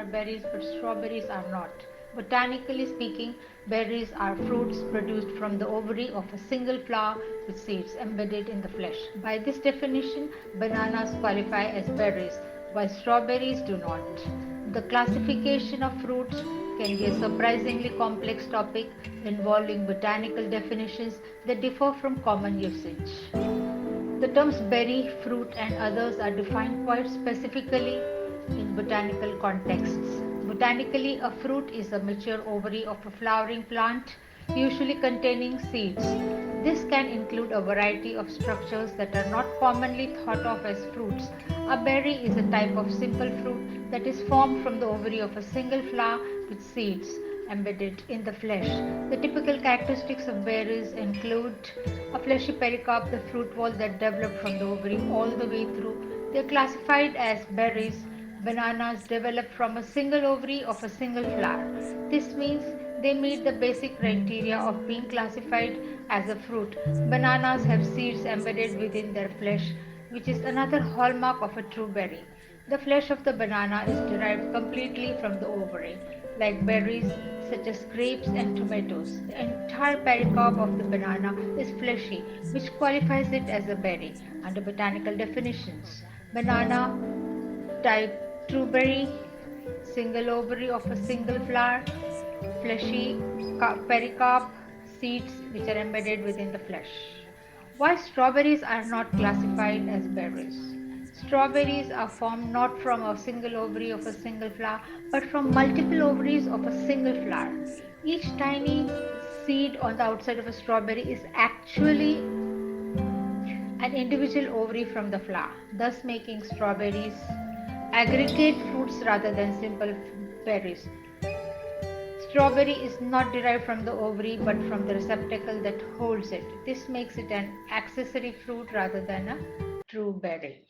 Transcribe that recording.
are berries, but strawberries are not. Botanically speaking, berries are fruits produced from the ovary of a single flower with seeds embedded in the flesh. By this definition, bananas qualify as berries, while strawberries do not. The classification of fruits can be a surprisingly complex topic involving botanical definitions that differ from common usage. The terms berry, fruit, and others are defined quite specifically in botanical contexts. Botanically, a fruit is a mature ovary of a flowering plant, usually containing seeds. This can include a variety of structures that are not commonly thought of as fruits. A berry is a type of simple fruit that is formed from the ovary of a single flower with seeds embedded in the flesh. The typical characteristics of berries include a fleshy pericarp, the fruit wall that developed from the ovary all the way through. They are classified as berries. Bananas develop from a single ovary of a single flower. This means they meet the basic criteria of being classified as a fruit. Bananas have seeds embedded within their flesh, which is another hallmark of a true berry. The flesh of the banana is derived completely from the ovary. Like berries such as grapes and tomatoes, the entire pericarp of the banana is fleshy, which qualifies it as a berry under botanical definitions. Banana type true berry, single ovary of a single flower, fleshy pericarp, seeds which are embedded within the flesh. Why strawberries are not classified as berries? Strawberries are formed not from a single ovary of a single flower, but from multiple ovaries of a single flower. Each tiny seed on the outside of a strawberry is actually an individual ovary from the flower, thus making strawberries aggregate fruits rather than simple berries. Strawberry is not derived from the ovary but from the receptacle that holds it. This makes it an accessory fruit rather than a true berry.